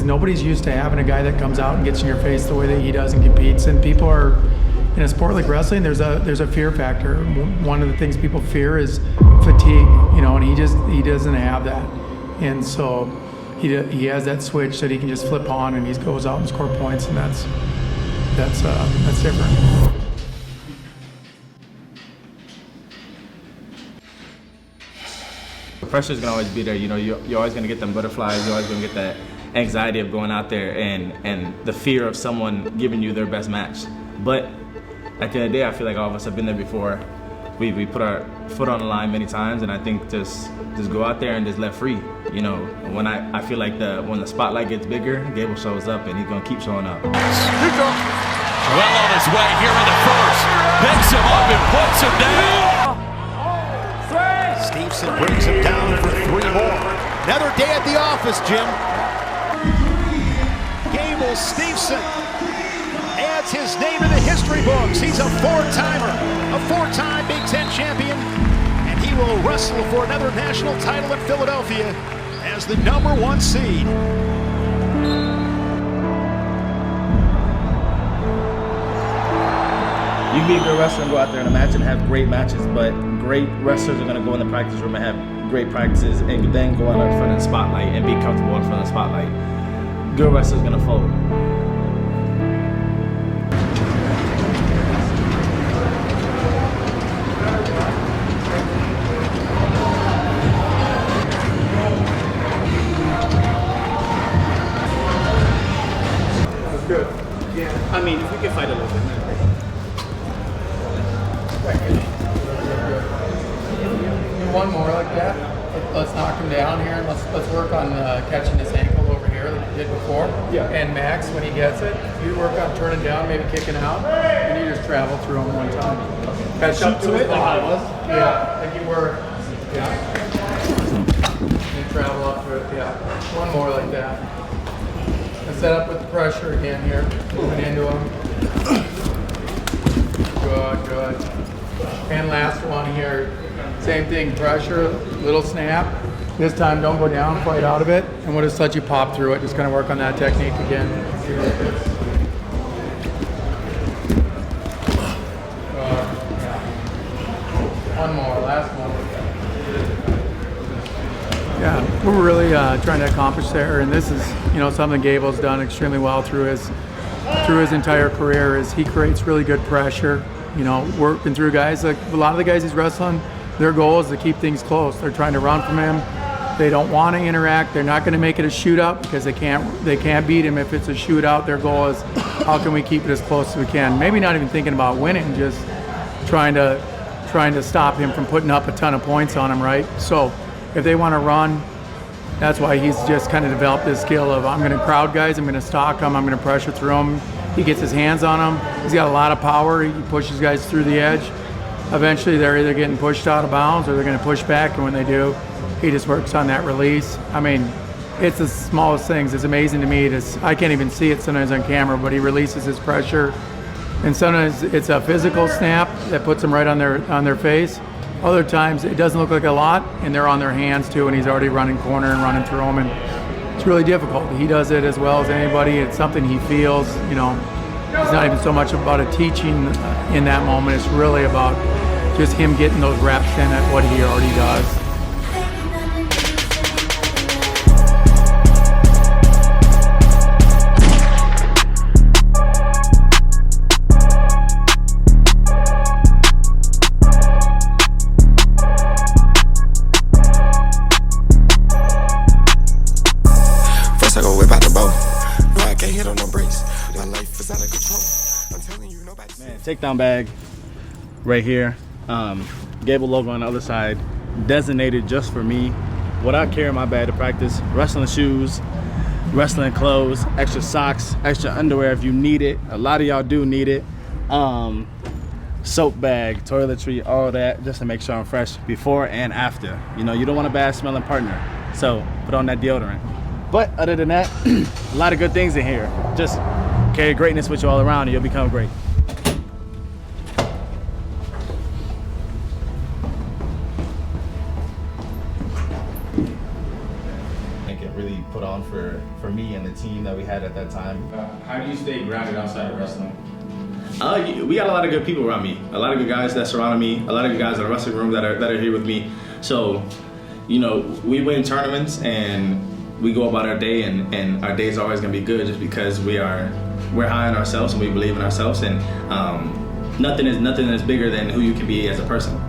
nobody's used to having a guy that comes out and gets in your face the way that he does and competes. And people are, in a sport like wrestling, there's a fear factor. One of the things people fear is fatigue, you know, and he doesn't have that. And so he has that switch that he can just flip on and he goes out and score points, and that's different. The pressure's gonna always be there. You know, you're always gonna get them butterflies. You're always gonna get that anxiety of going out there and the fear of someone giving you their best match. But at the end of the day, I feel like all of us have been there before. We put our foot on the line many times, and I think just go out there and just let free. You know, when I feel like when the spotlight gets bigger, Gable shows up, and he's gonna keep showing up. Well on his way here in the first. Picks him up and puts him down. Stevenson brings him down for 3 more. Another day at the office, Jim. Gable Stevenson adds his name in the history books. He's a four-timer, a 4-time Big Ten champion, and he will wrestle for another national title in Philadelphia as the #1 seed. You can be a good wrestler and go out there in a match and have great matches, but great wrestlers are going to go in the practice room and have great practices and then go out in front of the spotlight and be comfortable in front of the spotlight. Good wrestlers are going to fold. That's good. Yeah. I mean, if we can fight a little bit. One more like that. Let's knock him down here, and let's work on catching his ankle over here like we did before. Yeah. And Max, when he gets it, you work on turning down, maybe kicking out, and you just travel through him one time. Catch up to it like I was. Yeah, like you were. Yeah. And travel up to it. Yeah. One more like that. And set up with the pressure again here, moving into him. Good. And last one here. Same thing, pressure, little snap. This time don't go down, fight out of it, and we'll just let you pop through it. Just kind of work on that technique again. One more, last one. Yeah, we're really trying to accomplish there, and this is, you know, something Gable's done extremely well through his entire career. Is he creates really good pressure. You know, working through guys like a lot of the guys he's wrestling. Their goal is to keep things close. They're trying to run from him. They don't want to interact. They're not going to make it a shootout because they can't beat him if it's a shootout. Their goal is how can we keep it as close as we can. Maybe not even thinking about winning, just trying to stop him from putting up a ton of points on him, right? So if they want to run, that's why he's just kind of developed this skill of I'm going to crowd guys, I'm going to stalk them, I'm going to pressure through them. He gets his hands on them. He's got a lot of power. He pushes guys through the edge. Eventually, they're either getting pushed out of bounds or they're going to push back, and when they do, he just works on that release. I mean, it's the smallest things. It's amazing to me. I can't even see it sometimes on camera, but he releases his pressure, and sometimes it's a physical snap that puts them right on their face. Other times, it doesn't look like a lot, and they're on their hands too, and he's already running corner and running through them, and it's really difficult. He does it as well as anybody. It's something he feels, you know. It's not even so much about a teaching in that moment. It's really about just him getting those reps in at what he already does. First I go whip out the bow. No, I can't hit on no brakes. My life is out of control. I'm telling you, nobody's... Man, takedown bag right here. Gable logo on the other side, designated just for me. What I carry in my bag to practice: wrestling shoes, wrestling clothes, extra socks, extra underwear if you need it. A lot of y'all do need it. Soap bag, toiletry, all that, just to make sure I'm fresh before and after. You know, you don't want a bad smelling partner, so put on that deodorant. But other than that, a lot of good things in here. Just carry greatness with you all around and you'll become great. think it really put on for me and the team that we had at that time. How do you stay grounded outside of wrestling? We got a lot of good people around me, a lot of good guys that surround me, a lot of good guys in the wrestling room that are here with me. So, you know, we win tournaments and we go about our day, and our day is always going to be good just because we're high on ourselves and we believe in ourselves, and nothing is bigger than who you can be as a person.